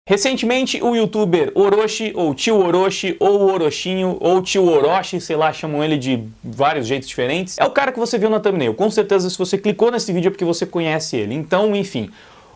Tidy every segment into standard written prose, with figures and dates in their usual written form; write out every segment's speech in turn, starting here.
Recentemente, o youtuber Orochi, ou tio Orochi, ou Orochinho, ou tio Orochi, sei lá, chamam ele de vários jeitos diferentes, é o cara que você viu na thumbnail. Com certeza, se você clicou nesse vídeo é porque você conhece ele. Então, enfim,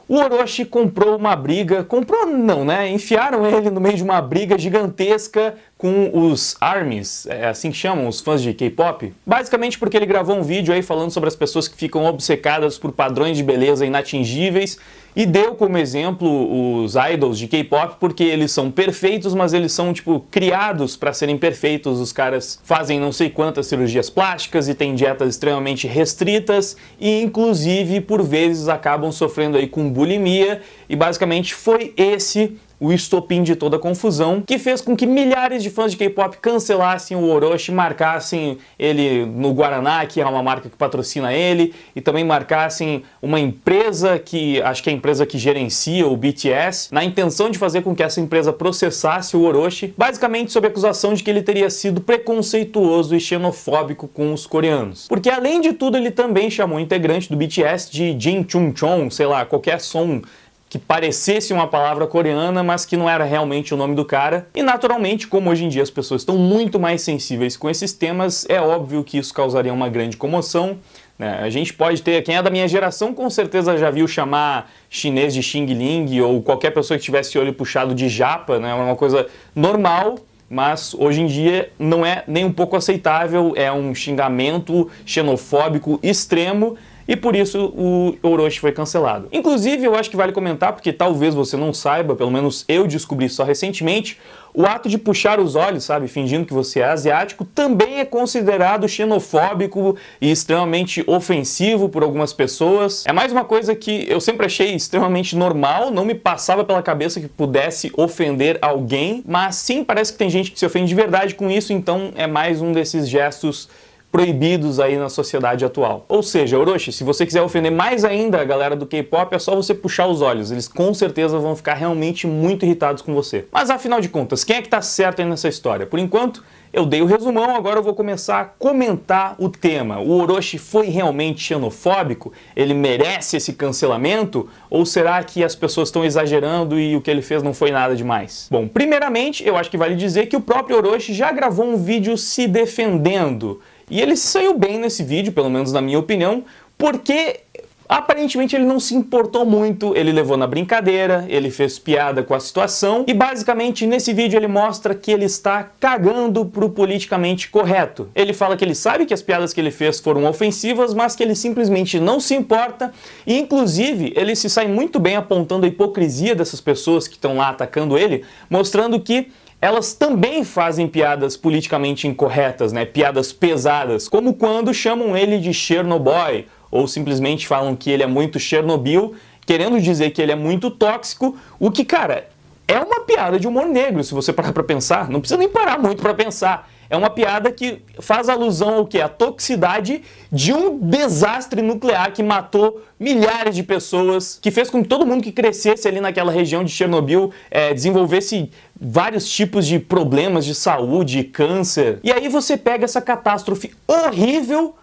o Orochi comprou uma briga, comprou não, né? Enfiaram ele no meio de uma briga gigantesca com os ARMYs, é assim que chamam, os fãs de K-pop. Basicamente porque ele gravou um vídeo aí falando sobre as pessoas que ficam obcecadas por padrões de beleza inatingíveis e deu como exemplo os idols de K-pop porque eles são perfeitos, mas eles são, tipo, criados para serem perfeitos. Os caras fazem não sei quantas cirurgias plásticas e têm dietas extremamente restritas e, inclusive, por vezes acabam sofrendo aí com bulimia, e basicamente foi esse o estopim de toda a confusão, que fez com que milhares de fãs de K-pop cancelassem o Orochi, marcassem ele no Guaraná, que é uma marca que patrocina ele, e também marcassem uma empresa que, acho que é a empresa que gerencia o BTS, na intenção de fazer com que essa empresa processasse o Orochi, basicamente sob a acusação de que ele teria sido preconceituoso e xenofóbico com os coreanos. Porque além de tudo, ele também chamou o integrante do BTS de Jin Chung Chon, sei lá, qualquer som que parecesse uma palavra coreana, mas que não era realmente o nome do cara. E naturalmente, como hoje em dia as pessoas estão muito mais sensíveis com esses temas, é óbvio que isso causaria uma grande comoção, né? A gente pode ter, quem é da minha geração com certeza já viu chamar chinês de Xing Ling, ou qualquer pessoa que tivesse olho puxado de japa, né? É uma coisa normal, mas hoje em dia não é nem um pouco aceitável, é um xingamento xenofóbico extremo, e por isso o Orochi foi cancelado. Inclusive, eu acho que vale comentar, porque talvez você não saiba, pelo menos eu descobri só recentemente, o ato de puxar os olhos, sabe, fingindo que você é asiático, também é considerado xenofóbico e extremamente ofensivo por algumas pessoas. É mais uma coisa que eu sempre achei extremamente normal, não me passava pela cabeça que pudesse ofender alguém, mas sim, parece que tem gente que se ofende de verdade com isso, então é mais um desses gestos proibidos aí na sociedade atual. Ou seja, Orochi, se você quiser ofender mais ainda a galera do K-pop, é só você puxar os olhos. Eles com certeza vão ficar realmente muito irritados com você. Mas afinal de contas, quem é que tá certo aí nessa história? Por enquanto, eu dei o resumão, agora eu vou começar a comentar o tema. O Orochi foi realmente xenofóbico? Ele merece esse cancelamento? Ou será que as pessoas estão exagerando e o que ele fez não foi nada demais? Bom, primeiramente, eu acho que vale dizer que o próprio Orochi já gravou um vídeo se defendendo. E ele se saiu bem nesse vídeo, pelo menos na minha opinião, porque aparentemente ele não se importou muito, ele levou na brincadeira, ele fez piada com a situação e basicamente nesse vídeo ele mostra que ele está cagando pro politicamente correto. Ele fala que ele sabe que as piadas que ele fez foram ofensivas, mas que ele simplesmente não se importa e inclusive ele se sai muito bem apontando a hipocrisia dessas pessoas que estão lá atacando ele, mostrando que elas também fazem piadas politicamente incorretas, né? Piadas pesadas, como quando chamam ele de Chernobyl, ou simplesmente falam que ele é muito Chernobyl, querendo dizer que ele é muito tóxico, o que, cara, é uma piada de humor negro, se você parar pra pensar, não precisa nem parar muito pra pensar. É uma piada que faz alusão ao quê? A toxicidade de um desastre nuclear que matou milhares de pessoas, que fez com que todo mundo que crescesse ali naquela região de Chernobyl desenvolvesse vários tipos de problemas de saúde, câncer. E aí você pega essa catástrofe horrível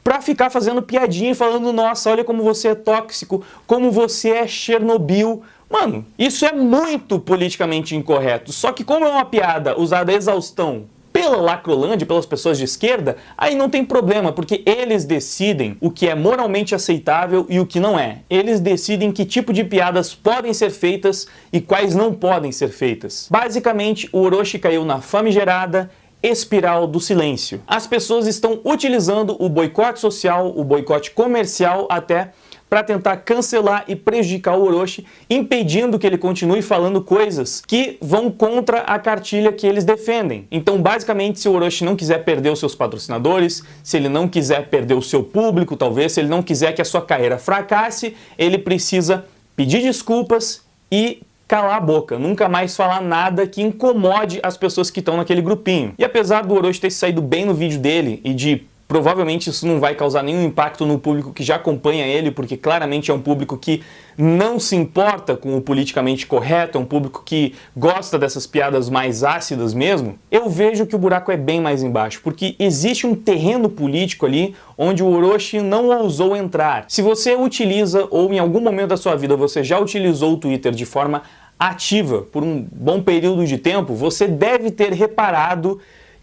pra ficar fazendo piadinha e falando, nossa, olha como você é tóxico, como você é Chernobyl. Mano, isso é muito politicamente incorreto. Só que como é uma piada usada a exaustão pela Lacrolândia, pelas pessoas de esquerda, aí não tem problema, porque eles decidem o que é moralmente aceitável e o que não é. Eles decidem que tipo de piadas podem ser feitas e quais não podem ser feitas. Basicamente, o Orochi caiu na famigerada espiral do silêncio. As pessoas estão utilizando o boicote social, o boicote comercial até, para tentar cancelar e prejudicar o Orochi, impedindo que ele continue falando coisas que vão contra a cartilha que eles defendem. Então, basicamente, se o Orochi não quiser perder os seus patrocinadores, se ele não quiser perder o seu público, talvez, se ele não quiser que a sua carreira fracasse, ele precisa pedir desculpas e calar a boca, nunca mais falar nada que incomode as pessoas que estão naquele grupinho. E apesar do Orochi ter saído bem no vídeo dele e de provavelmente isso não vai causar nenhum impacto no público que já acompanha ele, porque claramente é um público que não se importa com o politicamente correto, é um público que gosta dessas piadas mais ácidas mesmo. Eu vejo que o buraco é bem mais embaixo, porque existe um terreno político ali onde o Orochi não ousou entrar. Se você utiliza, ou em algum momento da sua vida você já utilizou o Twitter de forma ativa por um bom período de tempo, você deve ter reparado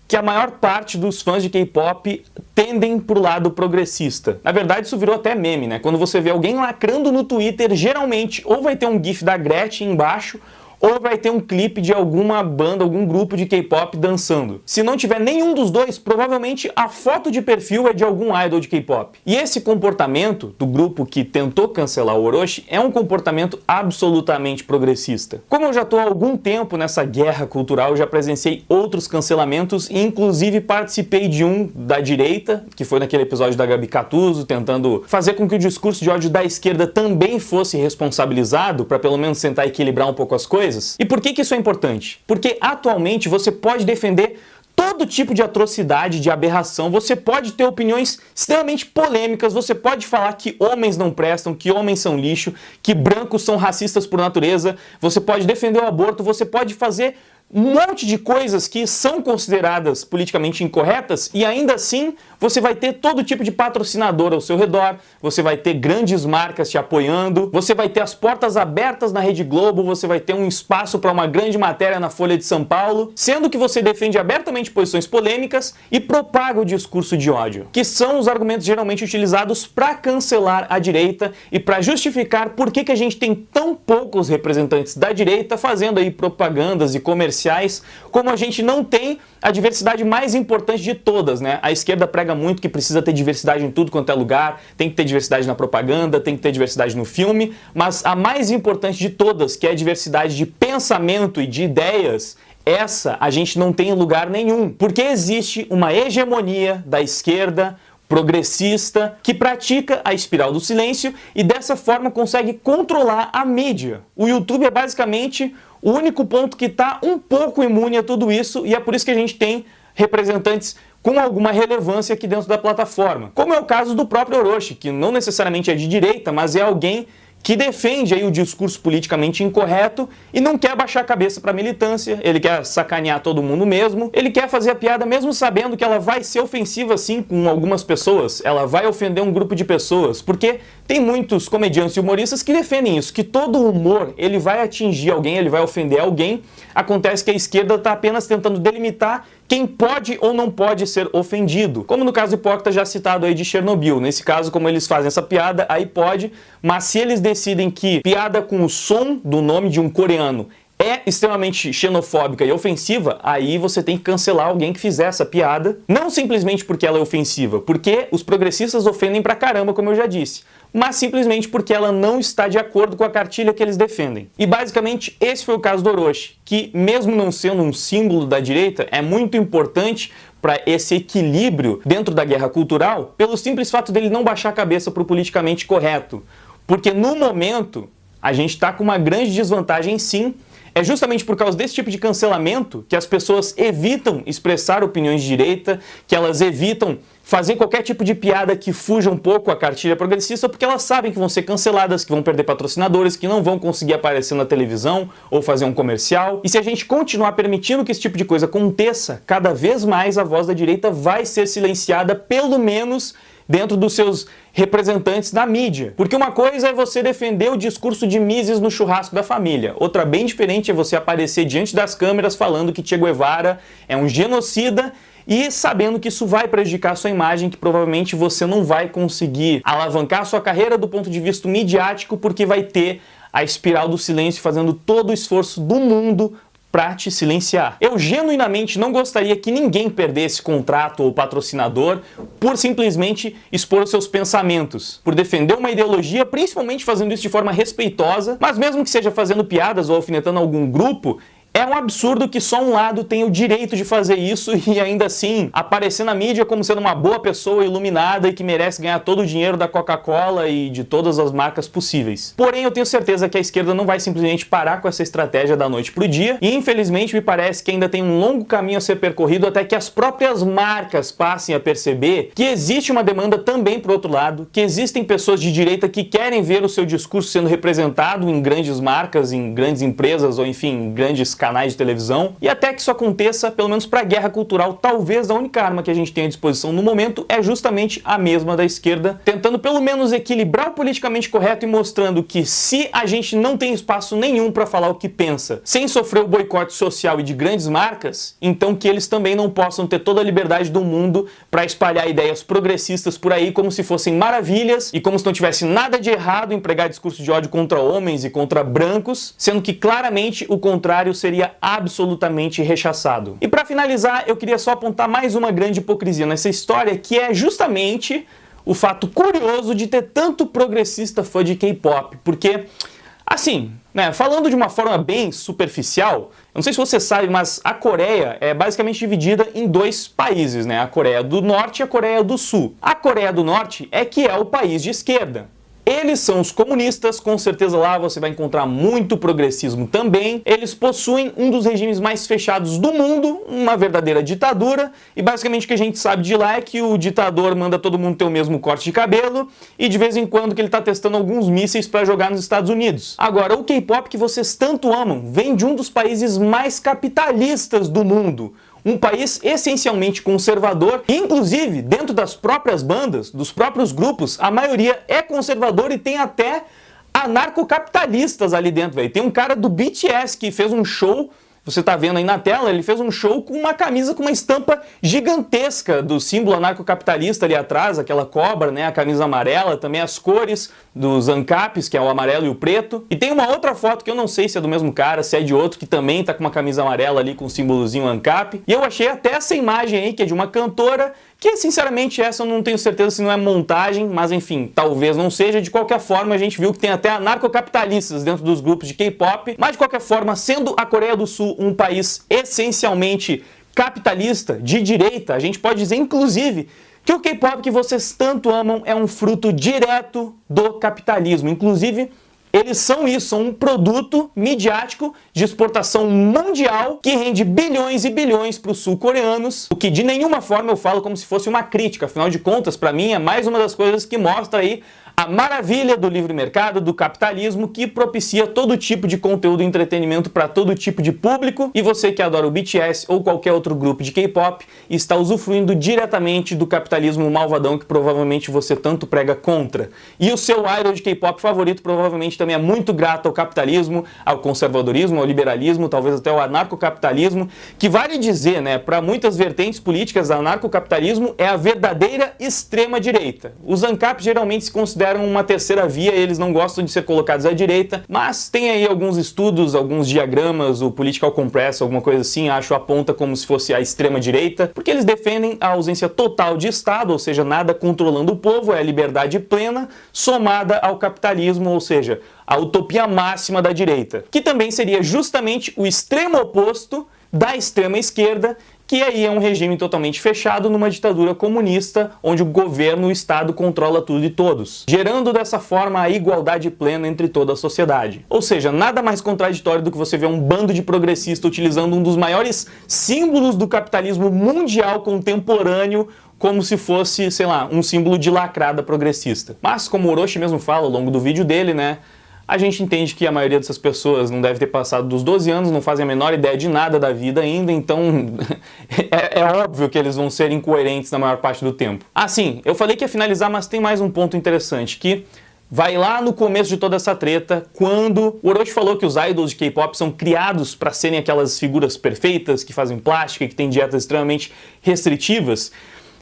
que a maior parte dos fãs de K-pop tendem pro lado progressista. Na verdade, isso virou até meme, né? Quando você vê alguém lacrando no Twitter, geralmente ou vai ter um gif da Gretchen embaixo, ou vai ter um clipe de alguma banda, algum grupo de K-pop dançando. Se não tiver nenhum dos dois, provavelmente a foto de perfil é de algum idol de K-pop. E esse comportamento do grupo que tentou cancelar o Orochi é um comportamento absolutamente progressista. Como eu já estou há algum tempo nessa guerra cultural, eu já presenciei outros cancelamentos e inclusive participei de um da direita, que foi naquele episódio da Gabi Catuzzo, tentando fazer com que o discurso de ódio da esquerda também fosse responsabilizado, para pelo menos tentar equilibrar um pouco as coisas. E por que isso é importante? Porque atualmente você pode defender todo tipo de atrocidade, de aberração, você pode ter opiniões extremamente polêmicas, você pode falar que homens não prestam, que homens são lixo, que brancos são racistas por natureza, você pode defender o aborto, você pode fazer um monte de coisas que são consideradas politicamente incorretas e ainda assim você vai ter todo tipo de patrocinador ao seu redor, você vai ter grandes marcas te apoiando, você vai ter as portas abertas na Rede Globo, você vai ter um espaço para uma grande matéria na Folha de São Paulo, sendo que você defende abertamente posições polêmicas e propaga o discurso de ódio, que são os argumentos geralmente utilizados para cancelar a direita e para justificar por que a gente tem tão poucos representantes da direita fazendo aí propagandas e comerciais, como a gente não tem a diversidade mais importante de todas, né? A esquerda prega muito que precisa ter diversidade em tudo quanto é lugar, tem que ter diversidade na propaganda, tem que ter diversidade no filme, mas a mais importante de todas, que é a diversidade de pensamento e de ideias, essa a gente não tem em lugar nenhum, porque existe uma hegemonia da esquerda progressista que pratica a espiral do silêncio e dessa forma consegue controlar a mídia. O YouTube é basicamente o único ponto que está um pouco imune a tudo isso e é por isso que a gente tem representantes com alguma relevância aqui dentro da plataforma. Como é o caso do próprio Orochi, que não necessariamente é de direita, mas é alguém que defende aí o discurso politicamente incorreto e não quer baixar a cabeça para a militância, ele quer sacanear todo mundo mesmo, ele quer fazer a piada mesmo sabendo que ela vai ser ofensiva sim com algumas pessoas, ela vai ofender um grupo de pessoas, porque tem muitos comediantes e humoristas que defendem isso, que todo humor ele vai atingir alguém, ele vai ofender alguém. Acontece que a esquerda está apenas tentando delimitar quem pode ou não pode ser ofendido. Como no caso hipócrita já citado aí de Chernobyl. Nesse caso, como eles fazem essa piada, aí pode, mas se eles decidem que piada com o som do nome de um coreano é extremamente xenofóbica e ofensiva, aí você tem que cancelar alguém que fizer essa piada, não simplesmente porque ela é ofensiva, porque os progressistas ofendem pra caramba, como eu já disse, mas simplesmente porque ela não está de acordo com a cartilha que eles defendem. E basicamente esse foi o caso do Orochi, que mesmo não sendo um símbolo da direita, é muito importante para esse equilíbrio dentro da guerra cultural, pelo simples fato dele não baixar a cabeça para o politicamente correto. Porque no momento, a gente está com uma grande desvantagem sim. É justamente por causa desse tipo de cancelamento que as pessoas evitam expressar opiniões de direita, que elas evitam fazer qualquer tipo de piada que fuja um pouco a cartilha progressista, porque elas sabem que vão ser canceladas, que vão perder patrocinadores, que não vão conseguir aparecer na televisão ou fazer um comercial. E se a gente continuar permitindo que esse tipo de coisa aconteça, cada vez mais a voz da direita vai ser silenciada, pelo menos dentro dos seus representantes da mídia. Porque uma coisa é você defender o discurso de Mises no churrasco da família. Outra bem diferente é você aparecer diante das câmeras falando que Che Guevara é um genocida e sabendo que isso vai prejudicar a sua imagem, que provavelmente você não vai conseguir alavancar a sua carreira do ponto de vista midiático, porque vai ter a espiral do silêncio fazendo todo o esforço do mundo para te silenciar. Eu genuinamente não gostaria que ninguém perdesse contrato ou patrocinador por simplesmente expor os seus pensamentos, por defender uma ideologia, principalmente fazendo isso de forma respeitosa, mas mesmo que seja fazendo piadas ou alfinetando algum grupo, é um absurdo que só um lado tem o direito de fazer isso e ainda assim aparecer na mídia como sendo uma boa pessoa iluminada e que merece ganhar todo o dinheiro da Coca-Cola e de todas as marcas possíveis. Porém, eu tenho certeza que a esquerda não vai simplesmente parar com essa estratégia da noite pro dia e infelizmente me parece que ainda tem um longo caminho a ser percorrido até que as próprias marcas passem a perceber que existe uma demanda também pro outro lado, que existem pessoas de direita que querem ver o seu discurso sendo representado em grandes marcas, em grandes empresas ou enfim, em grandes canais canais de televisão, e até que isso aconteça, pelo menos para a guerra cultural, talvez a única arma que a gente tem à disposição no momento é justamente a mesma da esquerda, tentando pelo menos equilibrar o politicamente correto e mostrando que se a gente não tem espaço nenhum para falar o que pensa, sem sofrer o boicote social e de grandes marcas, então que eles também não possam ter toda a liberdade do mundo para espalhar ideias progressistas por aí como se fossem maravilhas e como se não tivesse nada de errado em pregar discurso de ódio contra homens e contra brancos, sendo que claramente o contrário seria absolutamente rechaçado. E para finalizar, eu queria só apontar mais uma grande hipocrisia nessa história, que é justamente o fato curioso de ter tanto progressista fã de K-pop, porque, assim, né, falando de uma forma bem superficial, eu não sei se você sabe, mas a Coreia é basicamente dividida em dois países, né, a Coreia do Norte e a Coreia do Sul. A Coreia do Norte é que é o país de esquerda. Eles são os comunistas, com certeza lá você vai encontrar muito progressismo também. Eles possuem um dos regimes mais fechados do mundo, uma verdadeira ditadura, e basicamente o que a gente sabe de lá é que o ditador manda todo mundo ter o mesmo corte de cabelo e de vez em quando que ele tá testando alguns mísseis para jogar nos Estados Unidos. Agora, o K-pop que vocês tanto amam vem de um dos países mais capitalistas do mundo. Um país essencialmente conservador, e inclusive dentro das próprias bandas, dos próprios grupos, a maioria é conservador e tem até anarcocapitalistas ali dentro, velho. Tem um cara do BTS que fez um show, você tá vendo aí na tela, ele fez um show com uma camisa com uma estampa gigantesca do símbolo anarcocapitalista ali atrás, aquela cobra, né, a camisa amarela, também as cores dos ANCAPs, que é o amarelo e o preto. E tem uma outra foto que eu não sei se é do mesmo cara, se é de outro, que também tá com uma camisa amarela ali com o símbolozinho ANCAP. E eu achei até essa imagem aí, que é de uma cantora, que sinceramente essa eu não tenho certeza se não é montagem, mas enfim, talvez não seja. De qualquer forma, a gente viu que tem até anarcocapitalistas dentro dos grupos de K-pop, mas de qualquer forma, sendo a Coreia do Sul um país essencialmente capitalista, de direita, a gente pode dizer inclusive que o K-pop que vocês tanto amam é um fruto direto do capitalismo. Inclusive, eles são isso, são um produto midiático de exportação mundial que rende bilhões e bilhões para os sul-coreanos, o que de nenhuma forma eu falo como se fosse uma crítica, afinal de contas, para mim é mais uma das coisas que mostra aí a maravilha do livre mercado, do capitalismo, que propicia todo tipo de conteúdo e entretenimento para todo tipo de público, e você que adora o BTS ou qualquer outro grupo de K-pop está usufruindo diretamente do capitalismo malvadão que provavelmente você tanto prega contra. E o seu idol de K-pop favorito provavelmente também é muito grato ao capitalismo, ao conservadorismo, ao liberalismo, talvez até ao anarcocapitalismo, que vale dizer, né, para muitas vertentes políticas, anarcocapitalismo é a verdadeira extrema-direita. Os ANCAP geralmente se consideram uma terceira via, eles não gostam de ser colocados à direita, mas tem aí alguns estudos, alguns diagramas, o Political Compress, alguma coisa assim, acho aponta como se fosse a extrema direita, porque eles defendem a ausência total de Estado, ou seja, nada controlando o povo, é a liberdade plena, somada ao capitalismo, ou seja, a utopia máxima da direita, que também seria justamente o extremo oposto da extrema esquerda, que aí é um regime totalmente fechado numa ditadura comunista, onde o governo, o Estado controla tudo e todos, gerando dessa forma a igualdade plena entre toda a sociedade. Ou seja, nada mais contraditório do que você ver um bando de progressistas utilizando um dos maiores símbolos do capitalismo mundial contemporâneo como se fosse, sei lá, um símbolo de lacrada progressista. Mas, como o Orochi mesmo fala ao longo do vídeo dele, né, a gente entende que a maioria dessas pessoas não deve ter passado dos 12 anos, não fazem a menor ideia de nada da vida ainda, então é óbvio que eles vão ser incoerentes na maior parte do tempo. Assim, eu falei que ia finalizar, mas tem mais um ponto interessante, que vai lá no começo de toda essa treta, quando o Orochi falou que os idols de K-pop são criados para serem aquelas figuras perfeitas, que fazem plástica, que têm dietas extremamente restritivas.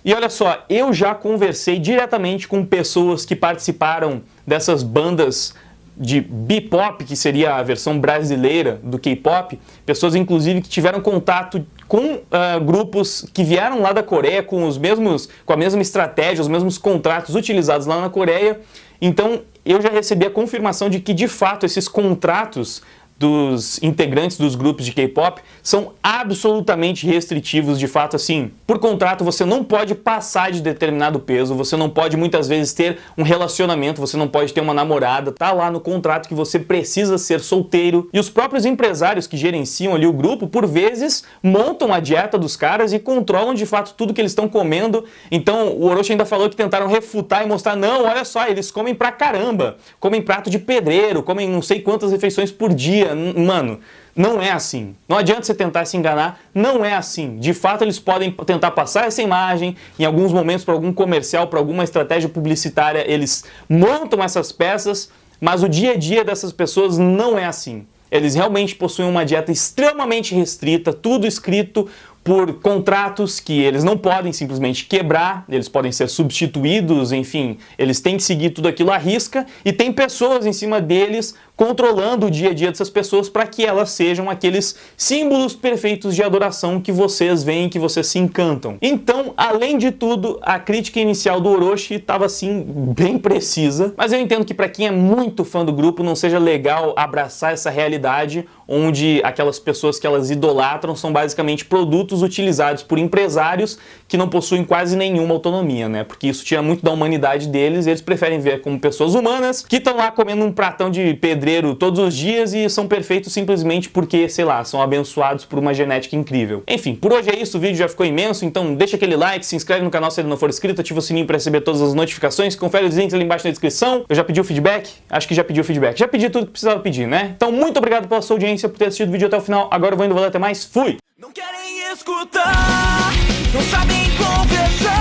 E olha só, eu já conversei diretamente com pessoas que participaram dessas bandas de B-pop, que seria a versão brasileira do K-pop, pessoas inclusive que tiveram contato com grupos que vieram lá da Coreia com a mesma estratégia, os mesmos contratos utilizados lá na Coreia. Então eu já recebi a confirmação de que de fato esses contratos dos integrantes dos grupos de K-pop são absolutamente restritivos, de fato, assim. Por contrato, você não pode passar de determinado peso, você não pode muitas vezes ter um relacionamento, você não pode ter uma namorada, tá lá no contrato que você precisa ser solteiro. E os próprios empresários que gerenciam ali o grupo, por vezes, montam a dieta dos caras e controlam de fato tudo que eles estão comendo. Então, o Orochi ainda falou que tentaram refutar e mostrar, não, olha só, eles comem pra caramba, comem prato de pedreiro, comem não sei quantas refeições por dia, mano, não é assim. Não adianta você tentar se enganar, não é assim. De fato, eles podem tentar passar essa imagem, em alguns momentos, para algum comercial, para alguma estratégia publicitária, eles montam essas peças, mas o dia a dia dessas pessoas não é assim. Eles realmente possuem uma dieta extremamente restrita, tudo escrito por contratos que eles não podem simplesmente quebrar, eles podem ser substituídos, enfim, eles têm que seguir tudo aquilo à risca e tem pessoas em cima deles controlando o dia a dia dessas pessoas para que elas sejam aqueles símbolos perfeitos de adoração que vocês veem, que vocês se encantam. Então, além de tudo, a crítica inicial do Orochi estava assim bem precisa, mas eu entendo que para quem é muito fã do grupo não seja legal abraçar essa realidade onde aquelas pessoas que elas idolatram são basicamente produtos utilizados por empresários que não possuem quase nenhuma autonomia, né? Porque isso tira muito da humanidade deles, e eles preferem ver como pessoas humanas que estão lá comendo um pratão de pedreiro todos os dias e são perfeitos simplesmente porque, sei lá, são abençoados por uma genética incrível. Enfim, por hoje é isso, o vídeo já ficou imenso, então deixa aquele like, se inscreve no canal se ainda não for inscrito, ativa o sininho para receber todas as notificações, confere os links ali embaixo na descrição. Eu já pedi o feedback? Acho que já pedi o feedback. Já pedi tudo que precisava pedir, né? Então muito obrigado pela sua audiência, por ter assistido o vídeo até o final. Agora eu vou indo, valeu, até mais, fui! Não querem escutar, não sabem conversar.